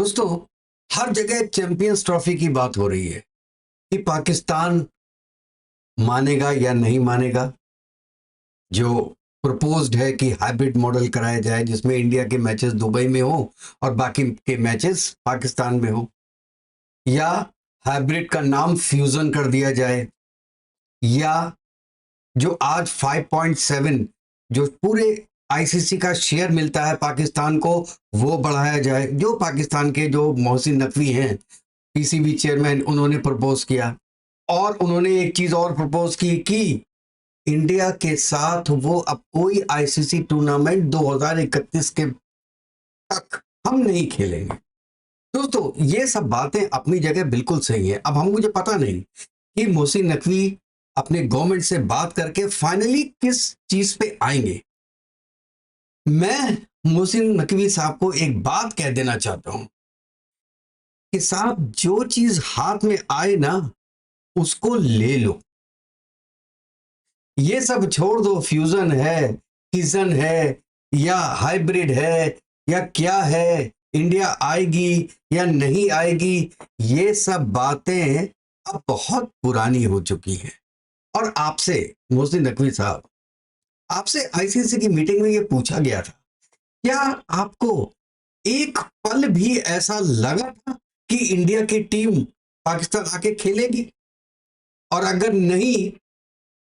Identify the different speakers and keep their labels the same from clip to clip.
Speaker 1: दोस्तों, हर जगह champions trophy की बात हो रही है कि पाकिस्तान मानेगा या नहीं मानेगा। जो प्रपोज्ड है कि हाइब्रिड मॉडल कराया जाए जिसमें इंडिया के मैचेस दुबई में हो और बाकी के मैचेस पाकिस्तान में हो, या हाइब्रिड का नाम फ्यूजन कर दिया जाए, या जो आज 5.7 जो पूरे आईसीसी का शेयर मिलता है पाकिस्तान को वो बढ़ाया जाए। जो पाकिस्तान के जो मोहसिन नकवी हैं, पीसीबी चेयरमैन, उन्होंने प्रपोज किया। और उन्होंने एक चीज और प्रपोज की कि इंडिया के साथ वो अब कोई आईसीसी टूर्नामेंट 2031 के तक हम नहीं खेलेंगे। दोस्तों, ये सब बातें अपनी जगह बिल्कुल सही है। अब हम मुझे पता नहीं कि मोहसिन नकवी अपने गवर्नमेंट से बात करके फाइनली किस चीज पे आएंगे। मैं मोहसिन नकवी साहब को एक बात कह देना चाहता हूं कि साहब, जो चीज हाथ में आए ना उसको ले लो। ये सब छोड़ दो, फ्यूजन है, फिजन है, या हाइब्रिड है, या क्या है, इंडिया आएगी या नहीं आएगी, ये सब बातें अब बहुत पुरानी हो चुकी हैं। और आपसे मोहसिन नकवी साहब, आपसे आईसीसी की मीटिंग में ये पूछा गया था, क्या आपको एक पल भी ऐसा लगा था कि इंडिया की टीम पाकिस्तान आके खेलेगी? और अगर नहीं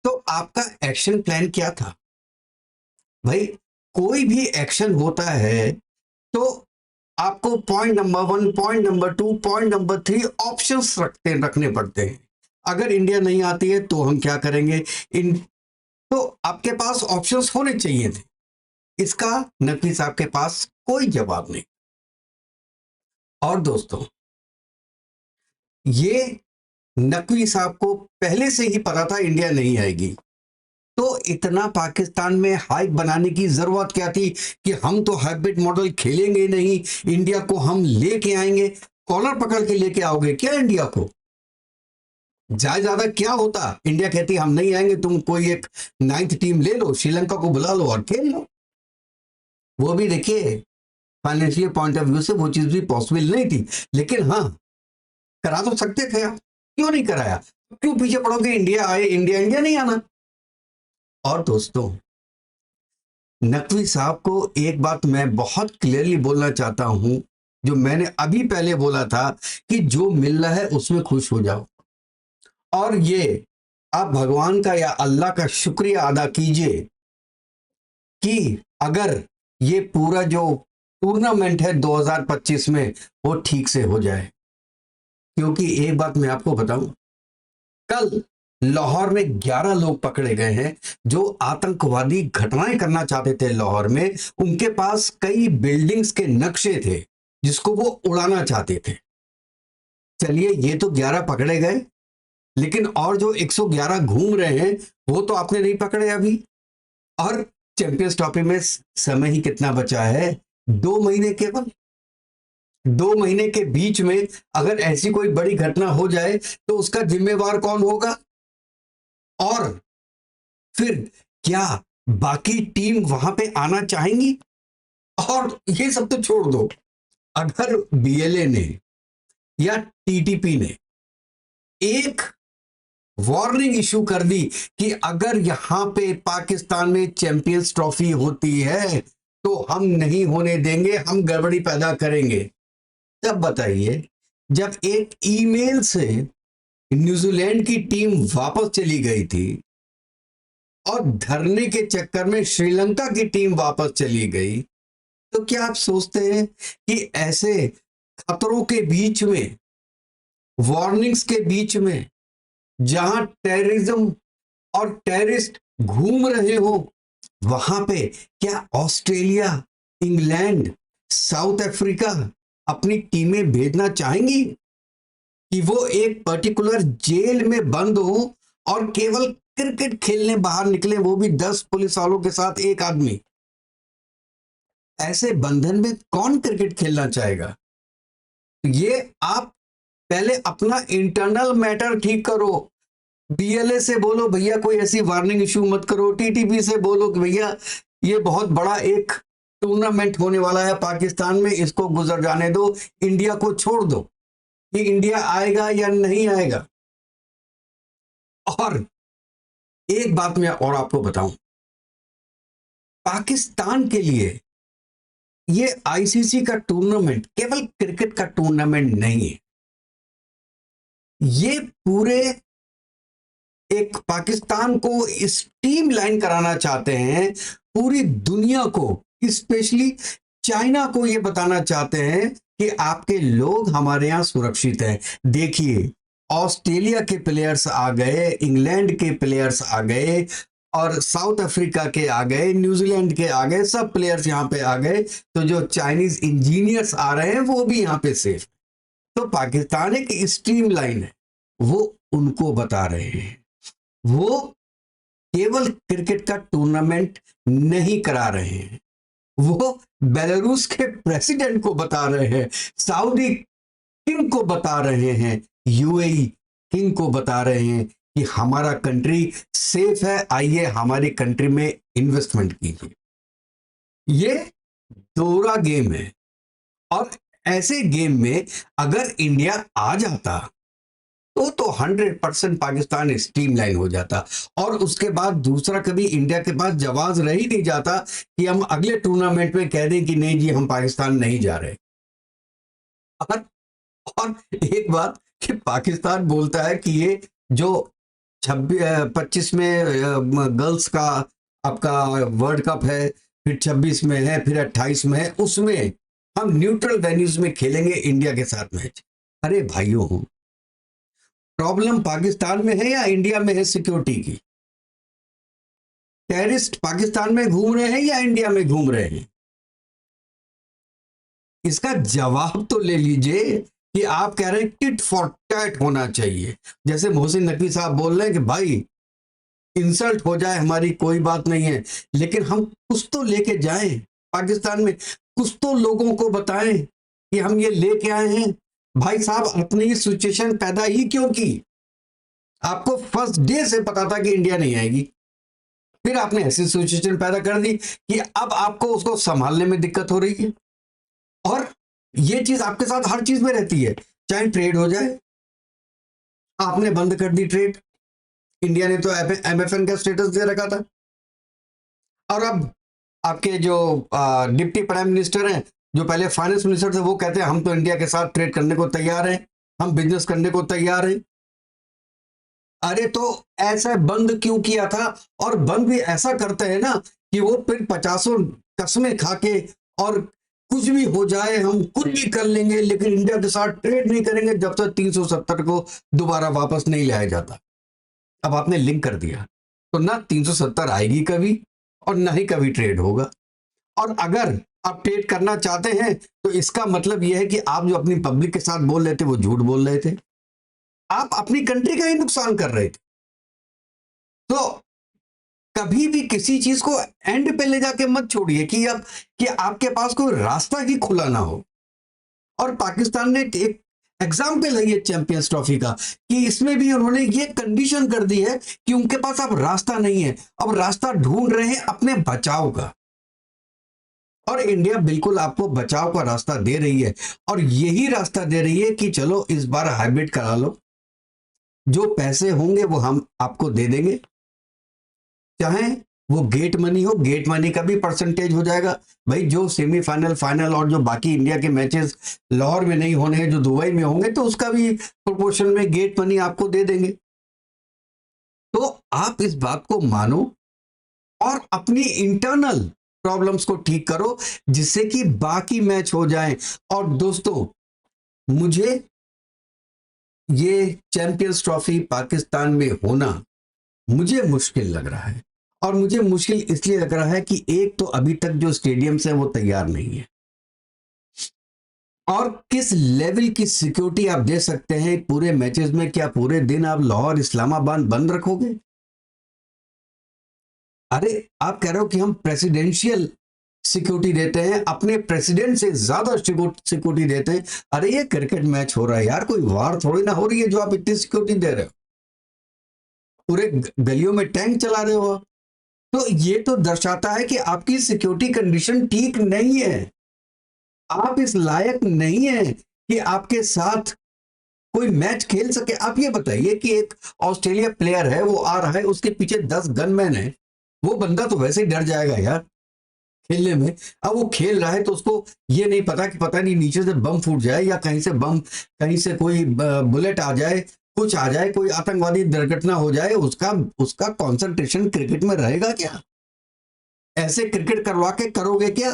Speaker 1: तो आपका एक्शन प्लान क्या था? भाई, कोई भी एक्शन होता है तो आपको point number 1, point number 2, point number 3 options रखने पड़ते हैं। अगर इंडिया नहीं आती है तो हम क्या करेंगे? तो आपके पास ऑप्शंस होने चाहिए थे। इसका नकवी साहब के पास कोई जवाब नहीं। और दोस्तों, ये नकवी साहब को पहले से ही पता था इंडिया नहीं आएगी, तो इतना पाकिस्तान में हाइप बनाने की जरूरत क्या थी कि हम तो हाइब्रिड मॉडल खेलेंगे नहीं, इंडिया को हम लेके आएंगे। कॉलर पकड़ के लेके आओगे क्या इंडिया को? ज्यादा क्या होता, इंडिया कहती हम नहीं आएंगे, तुम कोई एक 9th टीम ले लो, श्रीलंका को बुला लो और खेल लो। वो भी देखिए, फाइनेंशियल पॉइंट ऑफ व्यू से वो चीज भी पॉसिबल नहीं थी, लेकिन हाँ, करा तो सकते थे आप। क्यों नहीं कराया? क्यों पीछे पड़ोगे? इंडिया आए, इंडिया इंडिया नहीं आना। और दोस्तों, नकवी साहब को एक बात मैं बहुत क्लियरली बोलना चाहता हूं, जो मैंने अभी पहले बोला था कि जो मिल रहा है उसमें खुश हो जाओ। और ये आप भगवान का या अल्लाह का शुक्रिया अदा कीजिए कि अगर ये पूरा जो टूर्नामेंट है 2025 में वो ठीक से हो जाए। क्योंकि एक बात मैं आपको बताऊं, कल लाहौर में 11 लोग पकड़े गए हैं जो आतंकवादी घटनाएं करना चाहते थे लाहौर में। उनके पास कई बिल्डिंग्स के नक्शे थे जिसको वो उड़ाना चाहते थे। चलिए, ये तो 11 पकड़े गए, लेकिन और जो 111 घूम रहे हैं वो तो आपने नहीं पकड़े अभी। और चैंपियंस ट्रॉफी में समय ही कितना बचा है? 2 महीने केवल। 2 महीने के बीच में अगर ऐसी कोई बड़ी घटना हो जाए तो उसका जिम्मेवार कौन होगा? और फिर क्या बाकी टीम वहां पे आना चाहेंगी? और ये सब तो छोड़ दो, अगर बीएलए ने या टीटीपी ने एक वार्निंग इशू कर दी कि अगर यहां पे पाकिस्तान में चैंपियंस ट्रॉफी होती है तो हम नहीं होने देंगे, हम गड़बड़ी पैदा करेंगे, तब बताइए, जब एक ईमेल से न्यूजीलैंड की टीम वापस चली गई थी और धरने के चक्कर में श्रीलंका की टीम वापस चली गई, तो क्या आप सोचते हैं कि ऐसे खतरों के बीच में, वार्निंग्स के बीच में, जहां टेररिज्म और टेररिस्ट घूम रहे हो, वहां पे क्या ऑस्ट्रेलिया, इंग्लैंड, साउथ अफ्रीका अपनी टीमें भेजना चाहेंगी कि वो एक पर्टिकुलर जेल में बंद हो और केवल क्रिकेट खेलने बाहर निकले, वो भी 10 पुलिस वालों के साथ एक आदमी? ऐसे बंधन में कौन क्रिकेट खेलना चाहेगा? ये आप पहले अपना इंटरनल मैटर ठीक करो। बीएलए से बोलो भैया कोई ऐसी वार्निंग इशू मत करो, टीटीपी से बोलो कि भैया ये बहुत बड़ा एक टूर्नामेंट होने वाला है पाकिस्तान में, इसको गुजर जाने दो, इंडिया को छोड़ दो कि इंडिया आएगा या नहीं आएगा। और एक बात मैं और आपको बताऊं, पाकिस्तान के लिए ये आईसीसी का टूर्नामेंट केवल क्रिकेट का टूर्नामेंट नहीं है, ये पूरे एक पाकिस्तान को स्ट्रीम लाइन कराना चाहते हैं, पूरी दुनिया को, स्पेशली चाइना को ये बताना चाहते हैं कि आपके लोग हमारे यहां सुरक्षित हैं। देखिए, ऑस्ट्रेलिया के प्लेयर्स आ गए, इंग्लैंड के प्लेयर्स आ गए, और साउथ अफ्रीका के आ गए, न्यूजीलैंड के आ गए, सब प्लेयर्स यहां पे आ गए। तो जो चाइनीज इंजीनियर्स आ रहे हैं वो भी यहां पे सेफ। तो पाकिस्तान एक स्ट्रीम लाइन है, वो उनको बता रहे हैं। वो केवल क्रिकेट का टूर्नामेंट नहीं करा रहे हैं, वो बेलारूस के प्रेसिडेंट को बता रहे हैं, सऊदी किंग को बता रहे हैं, यूएई किंग को बता रहे हैं कि हमारा कंट्री सेफ है, आइए हमारी कंट्री में इन्वेस्टमेंट कीजिए। ये दोहरा गेम है, और ऐसे गेम में अगर इंडिया आ जाता तो 100% पाकिस्तान स्ट्रीमलाइन हो जाता, और उसके बाद दूसरा कभी इंडिया के पास जवाब रह ही नहीं जाता कि हम अगले टूर्नामेंट में कह दें कि नहीं जी हम पाकिस्तान नहीं जा रहे। और एक बात कि पाकिस्तान बोलता है कि ये जो 25 में गर्ल्स का आपका वर्ल्ड कप है, फिर 26 में है, फिर 28 में है, उसमें हम न्यूट्रल वेन्यूज में खेलेंगे इंडिया के साथ मैच। अरे भाइयों, प्रॉब्लम पाकिस्तान में है या इंडिया में है सिक्योरिटी की? टेररिस्ट पाकिस्तान में घूम रहे हैं या इंडिया में घूम रहे हैं? इसका जवाब तो ले लीजिए कि आप कह रहे हैं टिट फॉर टैट होना चाहिए। जैसे मोहसिन नकवी साहब बोल रहे हैं कि भाई इंसल्ट हो जाए हमारी कोई बात नहीं है, लेकिन हम कुछ तो लेके जाएं पाकिस्तान में, कुछ तो लोगों को बताएं कि हम ये लेके आए हैं। भाई साहब, आपने ये सिचुएशन पैदा ही क्यों की? आपको फर्स्ट डे से पता था कि इंडिया नहीं आएगी, फिर आपने ऐसी सिचुएशन पैदा कर दी कि अब आपको उसको संभालने में दिक्कत हो रही है। और ये चीज आपके साथ हर चीज में रहती है, चाहे ट्रेड हो जाए, आपने बंद कर दी ट्रेड, इंडिया ने तो एमएफएन का स्टेटस दे रखा था, और अब आपके जो डिप्टी प्राइम मिनिस्टर हैं, जो पहले फाइनेंस मिनिस्टर थे, वो कहते हैं हम तो इंडिया के साथ ट्रेड करने को तैयार हैं, हम बिजनेस करने को तैयार हैं। अरे तो ऐसा बंद क्यों किया था? और बंद भी ऐसा करते हैं ना कि वो फिर 50 कसमें खा के, और कुछ भी हो जाए हम कुछ भी कर लेंगे, लेकिन इंडिया के साथ ट्रेड नहीं करेंगे जब तक 370 को दोबारा वापस नहीं लाया जाता। अब आपने लिंक कर दिया तो ना 370 आएगी कभी, और ना ही कभी ट्रेड होगा। और अगर आप ट्रेड करना चाहते हैं तो इसका मतलब यह है कि आप जो अपनी पब्लिक के साथ बोल रहे थे वो झूठ बोल रहे थे, आप अपनी कंट्री का ही नुकसान कर रहे थे। तो कभी भी किसी चीज को एंड पे ले जाके मत छोड़िए कि आपके पास कोई रास्ता ही खुला ना हो। और पाकिस्तान ने एक एग्जाम्पल है ये चैंपियंस ट्रॉफी का, कि इसमें भी उन्होंने ये कंडीशन कर दी है कि उनके पास अब रास्ता नहीं है, अब रास्ता ढूंढ रहे हैं अपने बचाव का। और इंडिया बिल्कुल आपको बचाव का रास्ता दे रही है, और यही रास्ता दे रही है कि चलो इस बार हाइब्रिड करा लो, जो पैसे होंगे वो हम आपको दे देंगे, चाहे वो गेट मनी हो, गेट मनी का भी परसेंटेज हो जाएगा। भाई जो सेमीफाइनल, फाइनल और जो बाकी इंडिया के मैचेस लाहौर में नहीं होने हैं, जो दुबई में होंगे, तो उसका भी प्रोपोर्शन में गेट मनी आपको दे देंगे। तो आप इस बात को मानो और अपनी इंटरनल प्रॉब्लम्स को ठीक करो, जिससे कि बाकी मैच हो जाएं। और दोस्तों, मुझे ये चैंपियंस ट्रॉफी पाकिस्तान में होना मुझे मुश्किल लग रहा है, और मुझे मुश्किल इसलिए लग रहा है कि एक तो अभी तक जो स्टेडियम्स है वो तैयार नहीं है, और किस लेवल की सिक्योरिटी आप दे सकते हैं पूरे मैचेस में? क्या पूरे दिन आप लाहौर, इस्लामाबाद बंद रखोगे? अरे आप कह रहे हो कि हम प्रेसिडेंशियल सिक्योरिटी देते हैं, अपने प्रेसिडेंट से ज्यादा सिक्योरिटी देते हैं। अरे ये क्रिकेट मैच हो रहा है यार, कोई वार थोड़ी ना हो रही है जो आप इतनी सिक्योरिटी दे रहे हो। पूरे गलियों में टैंक चला रहे हो। तो ये तो दर्शाता है कि आपकी सिक्योरिटी कंडीशन ठीक नहीं है, आप इस लायक नहीं है कि आपके साथ कोई मैच खेल सके। आप ये बताइए कि एक ऑस्ट्रेलिया प्लेयर है, वो आ रहा है, उसके पीछे 10 गनमैन है, वो बंदा तो वैसे ही डर जाएगा यार खेलने में। अब वो खेल रहा है तो उसको ये नहीं पता कि पता नहीं नीचे से बम फूट जाए या कहीं से बम, कहीं से कोई बुलेट आ जाए, कुछ आ जाए, कोई आतंकवादी दुर्घटना हो जाए, उसका उसका कंसंट्रेशन क्रिकेट में रहेगा क्या? ऐसे क्रिकेट करवा के करोगे क्या?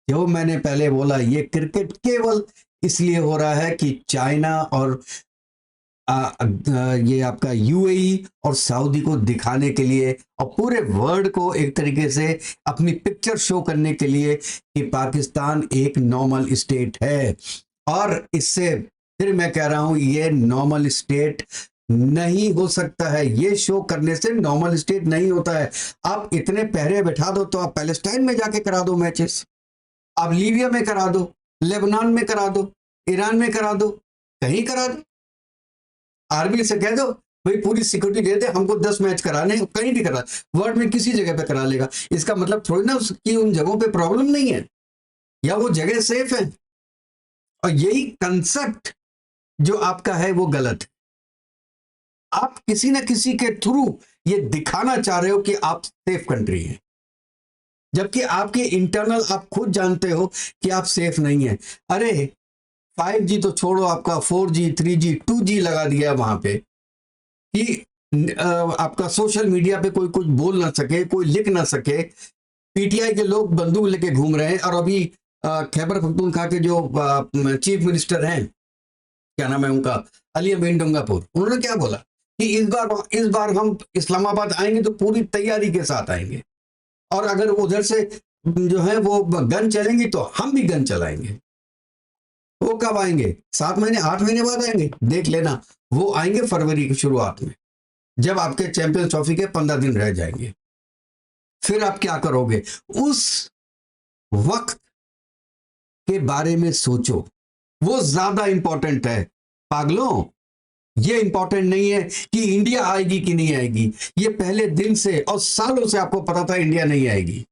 Speaker 1: जो मैंने पहले बोला, ये क्रिकेट केवल इसलिए हो रहा है कि चाइना और ये आपका यूएई और सऊदी को दिखाने के लिए और पूरे वर्ल्ड को एक तरीके से अपनी पिक्चर शो करने के लिए कि पाकिस्तान एक नॉर्मल स्टेट है। और इससे फिर मैं कह रहा हूं, ये नॉर्मल स्टेट नहीं हो सकता है। ये शो करने से नॉर्मल स्टेट नहीं होता है। आप इतने पहरे बैठा दो तो आप पैलेस्टाइन में जाके करा दो मैचेस, आप लीबिया में करा दो, लेबनान में करा दो, ईरान में करा दो, कहीं करा दो। आर्मी से कह दो भाई पूरी सिक्योरिटी दे दे, हमको 10 मैच कराने, कहीं भी करा, वर्ल्ड में किसी जगह पे करा लेगा। इसका मतलब थोड़ी ना कि उन जगहों पे प्रॉब्लम नहीं है या वो जगह सेफ है। और यही कंसेप्ट जो आपका है वो गलत है। आप किसी ना किसी के थ्रू ये दिखाना चाह रहे हो कि आप सेफ कंट्री हैं, जबकि आपके इंटरनल आप खुद जानते हो कि आप सेफ नहीं है। अरे 5G तो छोड़ो, आपका 4G 3G 2G लगा दिया वहां पे कि आपका सोशल मीडिया पे कोई कुछ बोल ना सके, कोई लिख ना सके। पीटीआई के लोग बंदूक लेके घूम रहे हैं। और अभी खैबर पख्तूनख्वा के जो चीफ मिनिस्टर हैं, क्या नाम है उनका, अली अमीन डोंगापुर, उन्होंने क्या बोला कि इस बार हम इस्लामाबाद आएंगे तो पूरी तैयारी के साथ आएंगे, और अगर उधर से जो है वो गन चलेंगी तो हम भी गन चलाएंगे। वो कब आएंगे? 7 महीने 8 महीने बाद आएंगे, देख लेना। वो आएंगे फरवरी की शुरुआत में, जब आपके चैंपियंस ट्रॉफी के 15 दिन रह जाएंगे। फिर आप क्या करोगे? उस वक्त के बारे में सोचो, वो ज्यादा इंपॉर्टेंट है। पागलों, ये इंपॉर्टेंट नहीं है कि इंडिया आएगी कि नहीं आएगी। ये पहले दिन से और सालों से आपको पता था इंडिया नहीं आएगी,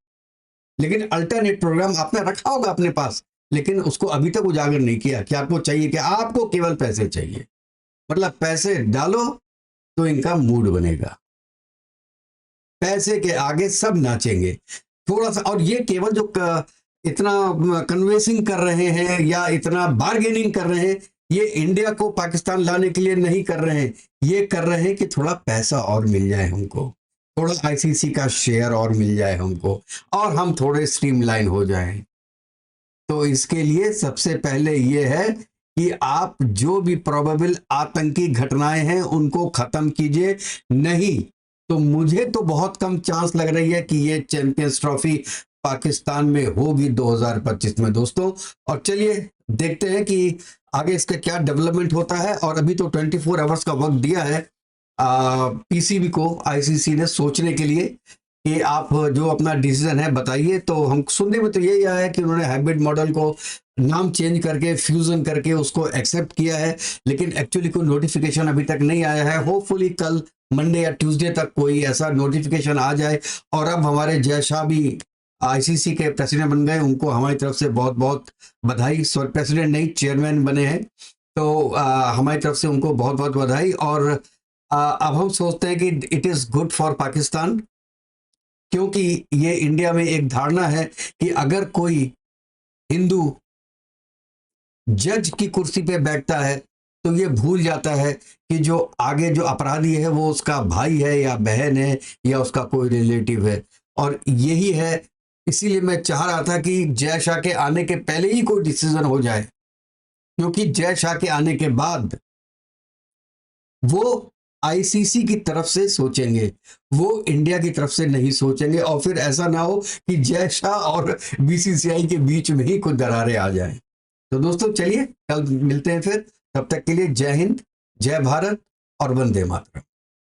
Speaker 1: लेकिन अल्टरनेट प्रोग्राम आपने रखा होगा अपने पास, लेकिन उसको अभी तक उजागर नहीं किया कि आपको चाहिए, कि आपको केवल पैसे चाहिए। मतलब पैसे डालो तो इनका मूड बनेगा, पैसे के आगे सब नाचेंगे थोड़ा सा। और ये केवल जो इतना कन्वेंसिंग कर रहे हैं या इतना बार्गेनिंग कर रहे हैं, ये इंडिया को पाकिस्तान लाने के लिए नहीं कर रहे हैं। ये कर रहे हैं कि थोड़ा पैसा और मिल जाए हमको, थोड़ा आईसीसी का शेयर और मिल जाए हमको, और हम थोड़े स्ट्रीमलाइन हो जाएं। तो इसके लिए सबसे पहले ये है कि आप जो भी प्रोबेबल आतंकी घटनाएं हैं उनको खत्म कीजिए। नहीं तो मुझे तो बहुत कम चांस लग रही है कि ये चैंपियंस ट्रॉफी पाकिस्तान में होगी 2025 में दोस्तों। और चलिए देखते हैं कि आगे इसका क्या डेवलपमेंट होता है। और अभी तो 24 आवर्स का वक्त दिया है पीसीबी को, आईसीसी ने, सोचने के लिए कि आप जो अपना डिसीजन है बताइए। तो हम सुनने में तो यही आया है कि उन्होंने हाइब्रिड मॉडल को नाम चेंज करके फ्यूजन करके उसको एक्सेप्ट किया है, लेकिन एक्चुअली कोई नोटिफिकेशन अभी तक नहीं आया है। होपफुली कल मंडे या ट्यूसडे तक कोई ऐसा नोटिफिकेशन आ जाए। और अब हमारे जय शाह भी आईसीसी के प्रेसिडेंट बन गए, उनको हमारी तरफ से बहुत बहुत बधाई। सॉरी, प्रेसिडेंट नहीं, चेयरमैन बने हैं, तो हमारी तरफ से उनको बहुत बहुत बधाई। और अब हम सोचते हैं कि it is good for Pakistan, क्योंकि ये इंडिया में एक धारणा है कि अगर कोई हिंदू जज की कुर्सी पे बैठता है तो ये भूल जाता है कि जो आगे जो अपराधी है वो उसका भाई है या बहन है या उसका कोई रिलेटिव है। और यही है, इसीलिए मैं चाह रहा था कि जय शाह के आने के पहले ही कोई डिसीजन हो जाए, क्योंकि जय शाह के आने के बाद वो आईसीसी की तरफ से सोचेंगे, वो इंडिया की तरफ से नहीं सोचेंगे। और फिर ऐसा ना हो कि जय शाह और बीसीसीआई के बीच में ही कुछ दरारें आ जाएं। तो दोस्तों चलिए कल मिलते हैं फिर, तब तक के लिए जय हिंद, जय भारत और वंदे मातरम।